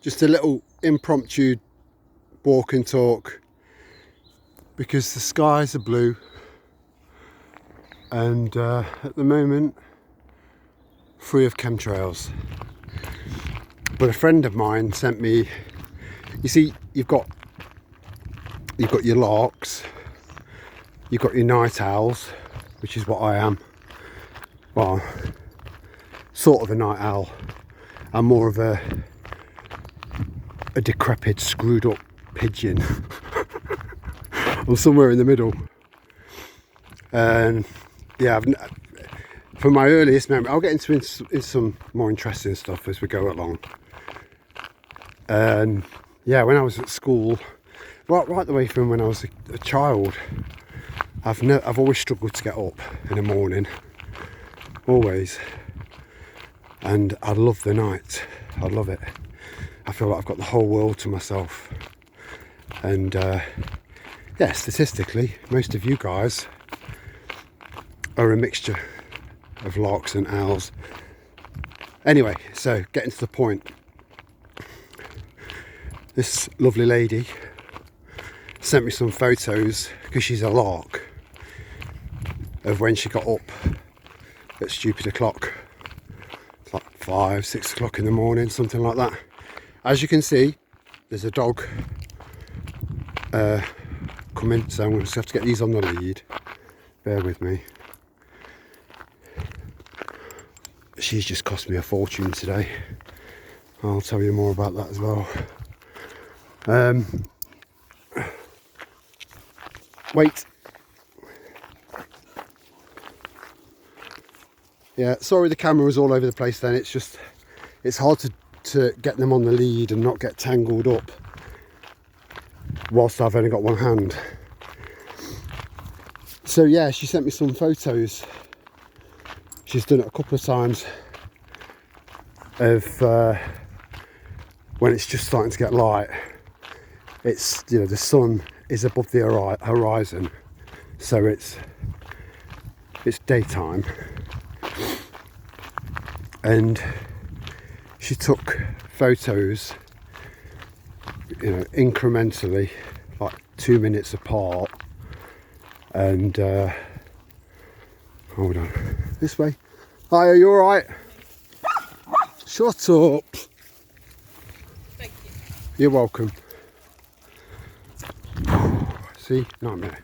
just a little impromptu walk and talk, because the skies are blue and at the moment free of chemtrails. But a friend of mine sent me, you see, you've got your larks, you've got your night owls, which is what I am. Well, sort of a night owl. I'm more of a decrepit, screwed up pigeon. I'm somewhere in the middle. And yeah, from my earliest memory, I'll get into some more interesting stuff as we go along. And yeah, when I was at school, right the way from when I was a child, I've always struggled to get up in the morning, always. And I love the night. I love it. I feel like I've got the whole world to myself. And yeah, statistically, most of you guys are a mixture of larks and owls. Anyway, so getting to the point. This lovely lady sent me some photos, because she's a lark, of when she got up at stupid o'clock. It's like 5, 6 o'clock in the morning, something like that. As you can see, there's a dog coming, so I'm going to have to get these on the lead. Bear with me. She's just cost me a fortune today. I'll tell you more about that as well. Wait. Yeah, sorry the camera was all over the place then. It's hard to get them on the lead and not get tangled up whilst I've only got one hand. So yeah, she sent me some photos. She's done it a couple of times of when it's just starting to get light. It's, you know, the sun is above the horizon, so it's daytime. And she took photos, you know, incrementally, like 2 minutes apart. And hold on, this way. Hi, are you all right? Shut up. Thank you. You're welcome. See, nightmare.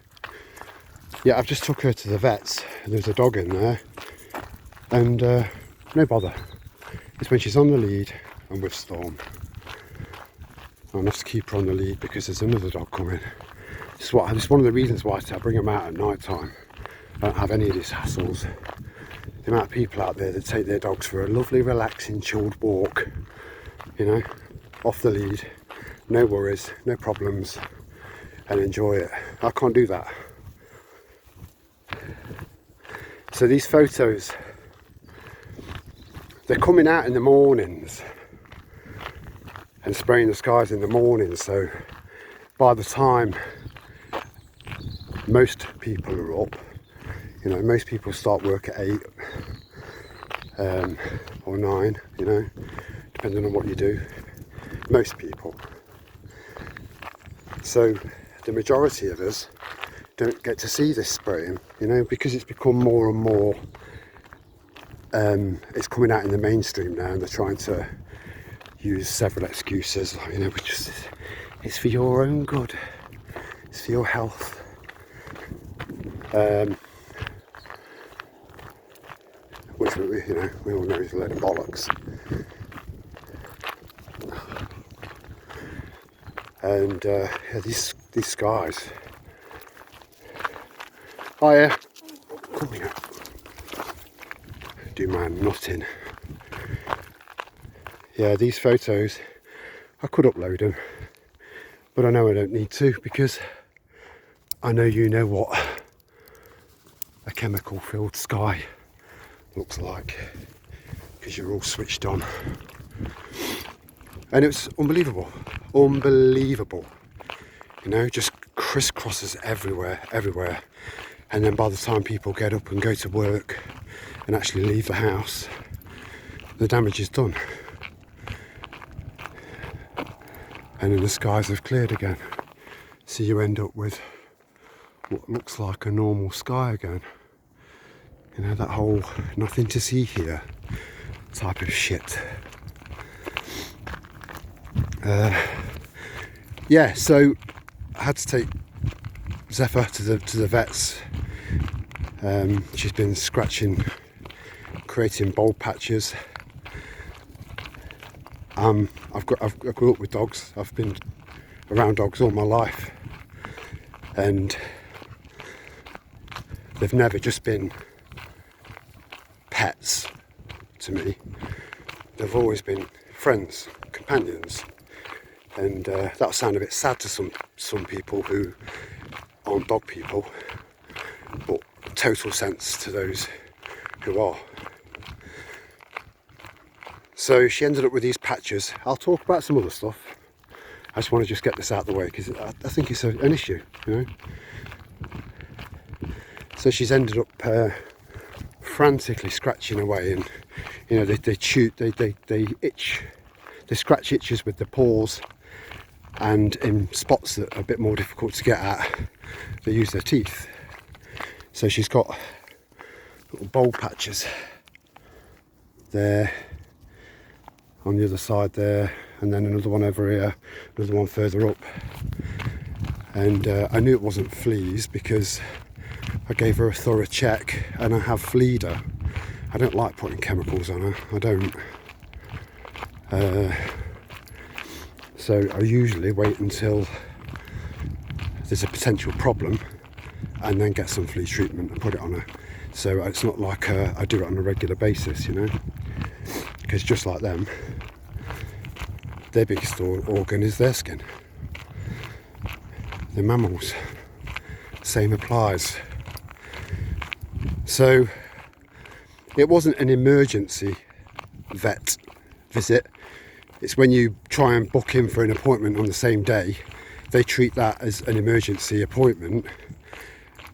Yeah, I've just took her to the vets. There's a dog in there, and no bother. It's when she's on the lead and with Storm. I'll have to keep her on the lead because there's another dog coming. It's one of the reasons why I bring them out at night time. I don't have any of these hassles. The amount of people out there that take their dogs for a lovely, relaxing, chilled walk, you know, off the lead, no worries, no problems, and enjoy it. I can't do that. So these photos, they're coming out in the mornings and spraying the skies in the mornings, so by the time most people are up, you know, most people start work at 8 or 9, you know, depending on what you do, most people. So the majority of us don't get to see this spraying, you know, because it's become more and more, it's coming out in the mainstream now, and they're trying to use several excuses, like, you know, but just, it's for your own good, it's for your health. Which, you know, we all know is a load of bollocks. And yeah, these skies. Hiya. Come here. Do my nutting. Yeah, these photos, I could upload them, but I know I don't need to, because I know you know what a chemical filled sky looks like, because you're all switched on. And it's unbelievable, you know, just crisscrosses everywhere. And then by the time people get up and go to work and actually leave the house, the damage is done. and then the skies have cleared again. So you end up with what looks like a normal sky again. You know, that whole nothing to see here type of shit. Yeah, so I had to take Zephyr to the vets. She's been scratching, creating bulb patches. I grew up with dogs. I've been around dogs all my life, and they've never just been pets to me. They've always been friends, companions, and that'll sound a bit sad to some people who aren't dog people, but total sense to those who are. So she ended up with these patches. I'll talk about some other stuff. I just want to just get this out of the way because I think it's an issue, you know. So she's ended up frantically scratching away, and you know they itch, they scratch itches with the paws, and in spots that are a bit more difficult to get at, they use their teeth. So she's got little bulb patches there, on the other side there, and then another one over here, another one further up. And I knew it wasn't fleas because I gave her a thorough check, and I have fleed her. I don't like putting chemicals on her, I don't. So I usually wait until there's a potential problem and then get some flea treatment and put it on her. So it's not like I do it on a regular basis, you know, because just like them, their biggest organ is their skin. They're mammals. Same applies. So it wasn't an emergency vet visit. It's when you try and book in for an appointment on the same day, they treat that as an emergency appointment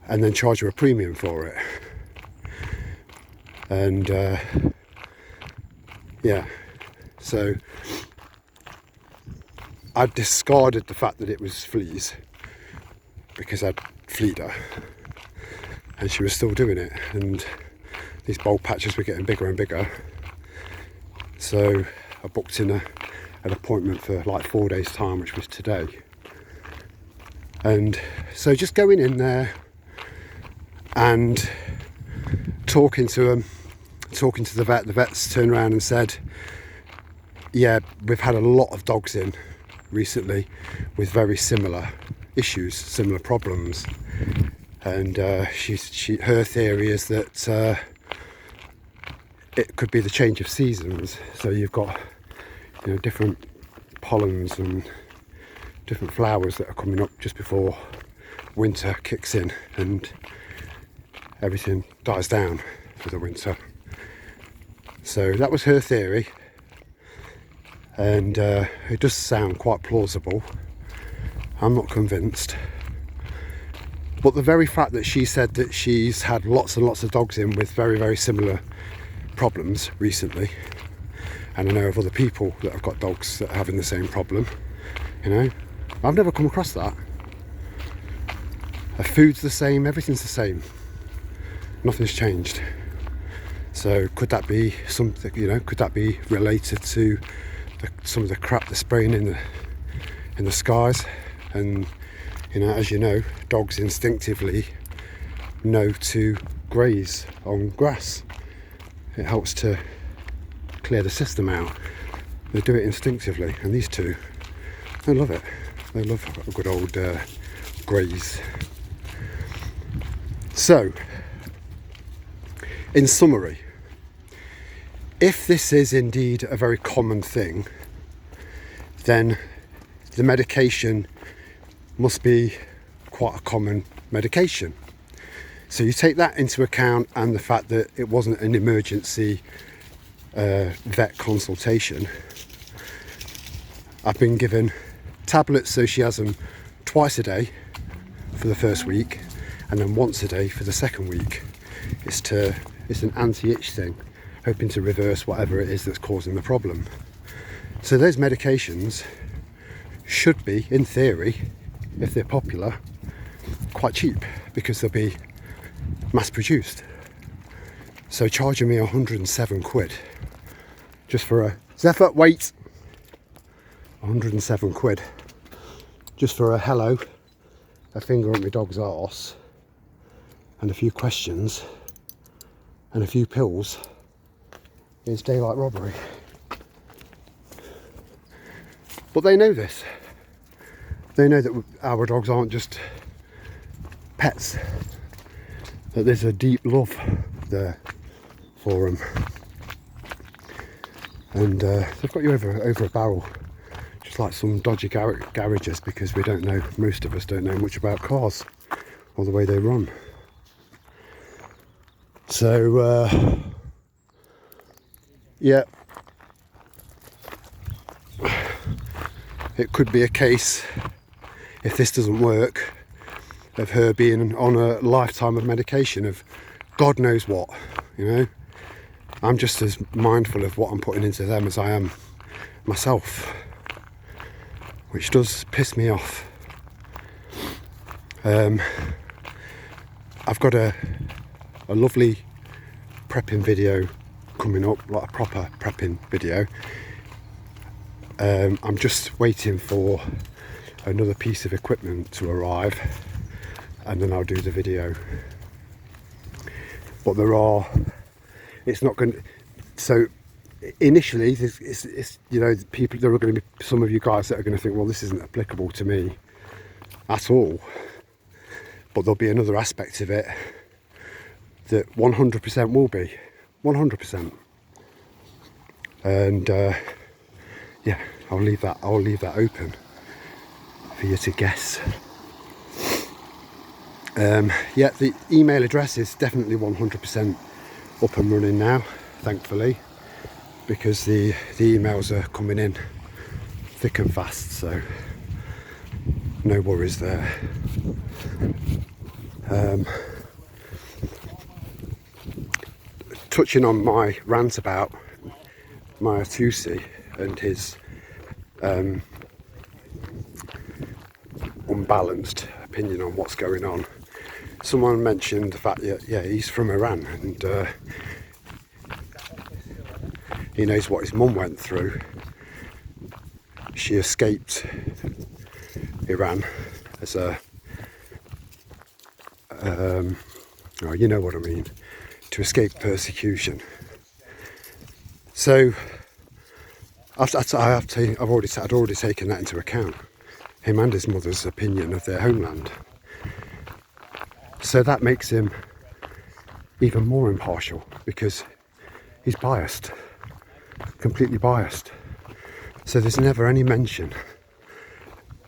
and then charge you a premium for it. And yeah, so I discarded the fact that it was fleas because I'd fleed her, and she was still doing it, and these bulb patches were getting bigger and bigger. So I booked in an appointment for like 4 days time, which was today. And so just going in there and talking to the vet's turned around and said, yeah, we've had a lot of dogs in recently with very similar issues, similar problems. And her theory is that it could be the change of seasons. So you've got, you know, different pollens and different flowers that are coming up just before winter kicks in and everything dies down for the winter. So that was her theory, and it does sound quite plausible. I'm not convinced. But the very fact that she said that she's had lots and lots of dogs in with very, very similar problems recently, and I know of other people that have got dogs that are having the same problem, you know, I've never come across that. Her food's the same, everything's the same, nothing's changed. So could that be something, you know, could that be related to some of the crap they're spraying in the skies? And you know, as you know, dogs instinctively know to graze on grass. It helps to clear the system out. They do it instinctively, and these two, they love it. They love a good old graze. So, in summary, if this is indeed a very common thing, then the medication must be quite a common medication. So you take that into account, and the fact that it wasn't an emergency vet consultation. I've been given tablets, so she has them twice a day for the first week, and then once a day for the second week. It's an anti-itch thing, hoping to reverse whatever it is that's causing the problem. So those medications, should be, in theory, if they're popular, quite cheap because they'll be mass produced. So charging me 107 quid just for a Zephyr, wait, 107 quid just for a hello, a finger on my dog's arse, and a few questions and a few pills is daylight robbery. But they know this. They know that our dogs aren't just pets, that there's a deep love there for them. And they've got you over a barrel, just like some dodgy garages, because we don't know, most of us don't know much about cars or the way they run. So yeah, it could be a case, if this doesn't work, of her being on a lifetime of medication of God knows what, you know. I'm just as mindful of what I'm putting into them as I am myself, which does piss me off. I've got a lovely prepping video coming up, like a proper prepping video. I'm just waiting for another piece of equipment to arrive, and then I'll do the video. But it's not going to, so initially it's you know, people, there are going to be some of you guys that are going to think, well, this isn't applicable to me at all. But there'll be another aspect of it that 100% will be 100%. And yeah, I'll leave that open for you to guess. Yeah, the email address is definitely 100% up and running now, thankfully, because the emails are coming in thick and fast, so no worries there. Touching on my rant about Maya Tusi and his unbalanced opinion on what's going on. Someone mentioned the fact that, yeah, he's from Iran, and he knows what his mum went through. She escaped Iran as a, oh, you know what I mean, to escape persecution. So I'd already taken that into account, him and his mother's opinion of their homeland. So that makes him even more impartial, because he's biased, completely biased. So there's never any mention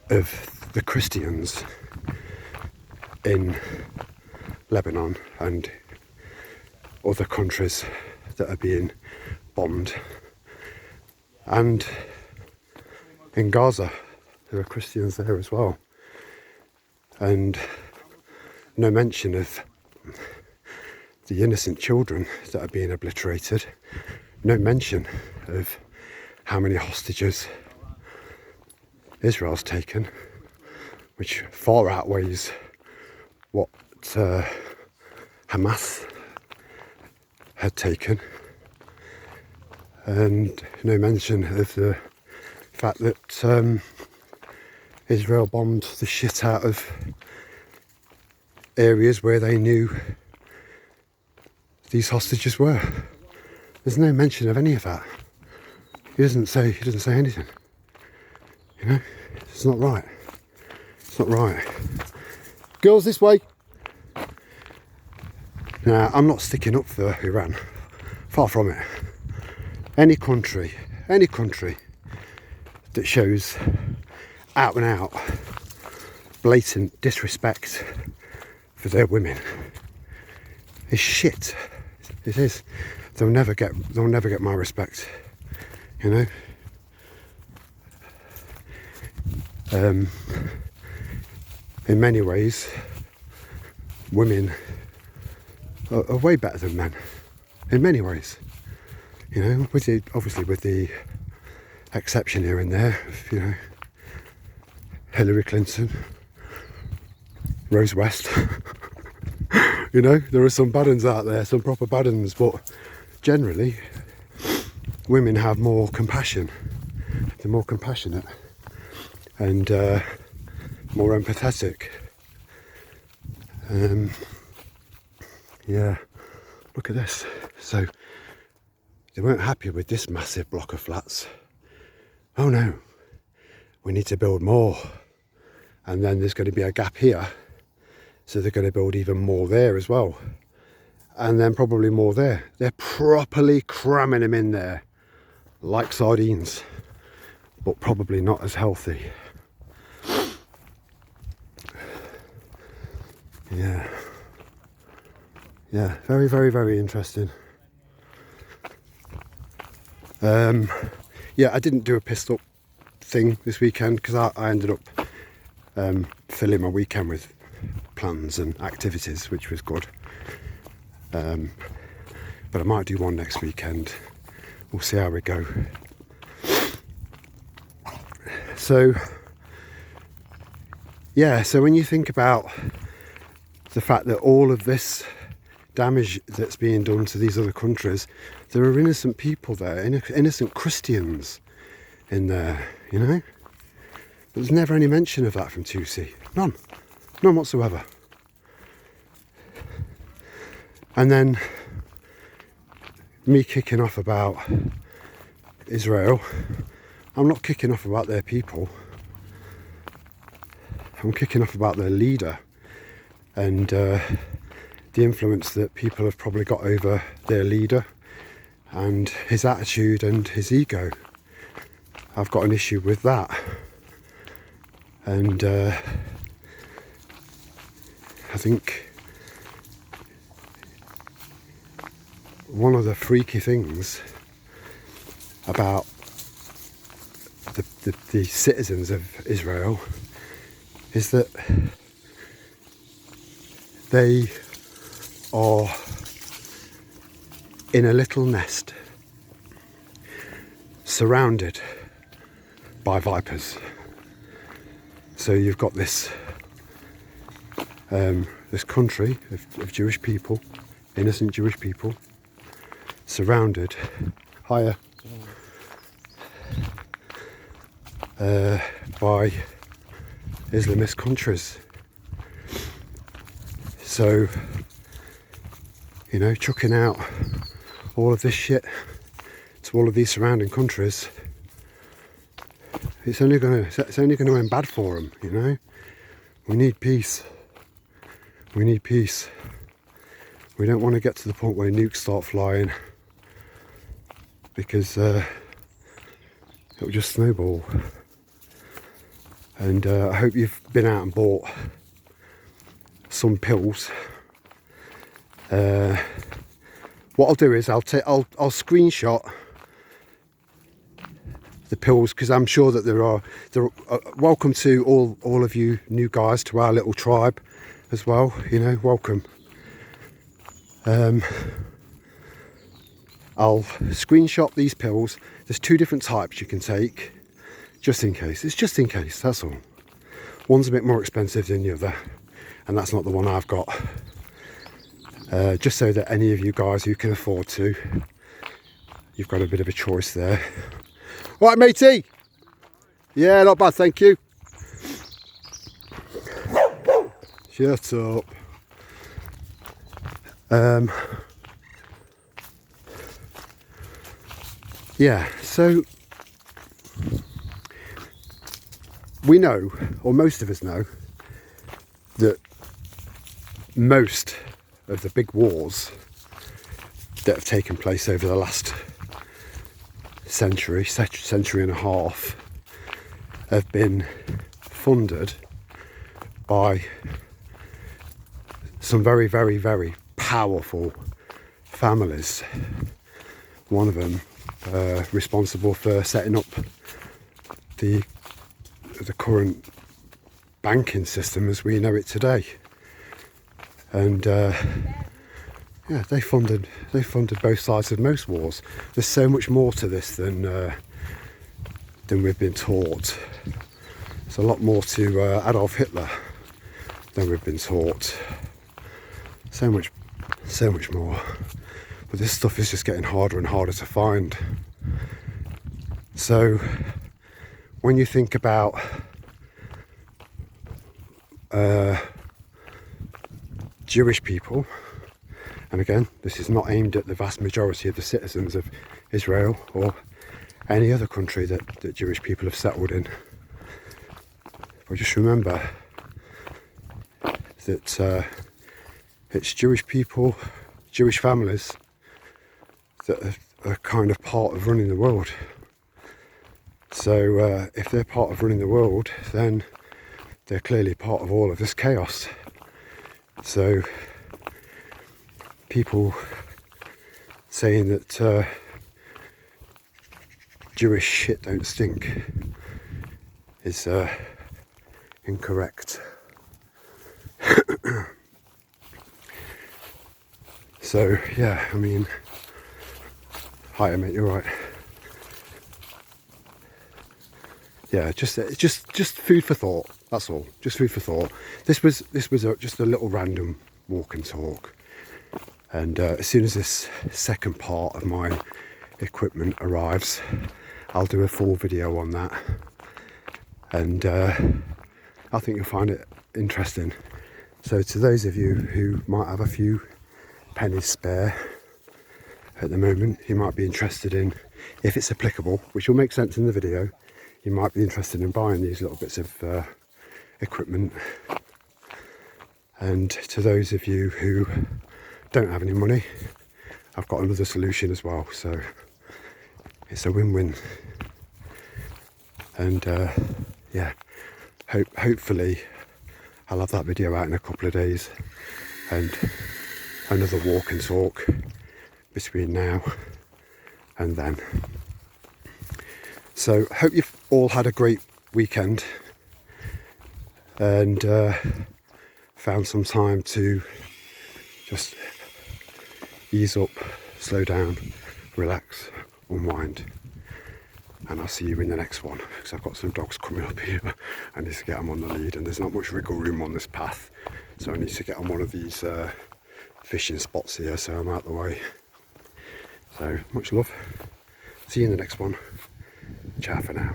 of the Christians in Lebanon and other countries that are being bombed. And in Gaza, there are Christians there as well. And no mention of the innocent children that are being obliterated. No mention of how many hostages Israel's taken, which far outweighs what Hamas had taken. And no mention of the fact that Israel bombed the shit out of areas where they knew these hostages were. There's no mention of any of that. He doesn't say anything. You know, it's not right. It's not right. Girls, this way. Now, I'm not sticking up for Iran. Far from it. Any country that shows out and out blatant disrespect for their women is shit. It is. They'll never get my respect, you know. In many ways, women are way better than men. In many ways, you know, obviously with the exception here and there, you know, Hillary Clinton, Rose West. You know, there are some bad uns out there, some proper bad uns, but generally women have more compassion. They're more compassionate and more empathetic. Yeah, look at this. So they weren't happy with this massive block of flats. Oh no, we need to build more. And then there's going to be a gap here. So they're going to build even more there as well. And then probably more there. They're properly cramming them in there like sardines, but probably not as healthy. Yeah. Yeah, very, very, very interesting. Yeah, I didn't do a pissed up thing this weekend because I ended up filling my weekend with plans and activities, which was good. But I might do one next weekend. We'll see how we go. So, yeah, so when you think about the fact that all of this damage that's being done to these other countries, there are innocent people there, innocent Christians in there, you know? But there's never any mention of that from Toosey. None whatsoever. And then me kicking off about Israel, I'm not kicking off about their people. I'm kicking off about their leader and the influence that people have probably got over their leader and his attitude and his ego. I've got an issue with that. And I think one of the freaky things about the citizens of Israel is that they are in a little nest surrounded by vipers. So you've got this this country of Jewish people, innocent Jewish people, surrounded by Islamist countries. So, you know, chucking out all of this shit to all of these surrounding countries, it's only going to end bad for them, you know. We need peace. We need peace. We don't want to get to the point where nukes start flying, because it will just snowball. And I hope you've been out and bought some pills. What I'll do is I'll screenshot the pills, because I'm sure that there are welcome to all of you new guys to our little tribe as well, you know, welcome. I'll screenshot these pills. There's 2 different types you can take, just in case. It's just in case, that's all. One's a bit more expensive than the other, and that's not the one I've got. Just so that any of you guys who can afford to, you've got a bit of a choice there. All right, matey? Yeah, not bad, thank you. Shut up. Yeah, so we know, or most of us know, that most of the big wars that have taken place over the last century and a half have been funded by some very, very, very powerful families. One of them responsible for setting up the current banking system as we know it today. And yeah, they funded both sides of most wars. There's so much more to this than we've been taught. There's a lot more to Adolf Hitler than we've been taught. So much more. But this stuff is just getting harder and harder to find. So when you think about Jewish people, and again, this is not aimed at the vast majority of the citizens of Israel or any other country that Jewish people have settled in. But just remember that it's Jewish people, Jewish families that are kind of part of running the world. So if they're part of running the world, then they're clearly part of all of this chaos. So people saying that Jewish shit don't stink is incorrect. So yeah, I mean, hi mate, you're right. Yeah, just food for thought. That's all. Just food for thought. This was just a little random walk and talk. And as soon as this second part of my equipment arrives, I'll do a full video on that. And I think you'll find it interesting. So to those of you who might have a few pennies spare at the moment, you might be interested in, if it's applicable, which will make sense in the video, you might be interested in buying these little bits of equipment. And to those of you who don't have any money, I've got another solution as well. So it's a win-win. And yeah, hopefully I'll have that video out in a couple of days, and another walk and talk between now and then. So hope you've all had a great weekend and found some time to just ease up, slow down, relax, unwind. And I'll see you in the next one, because I've got some dogs coming up here. I need to get them on the lead, and there's not much wriggle room on this path, so I need to get on one of these fishing spots here, so I'm out the way. So much love, see you in the next one. Ciao for now.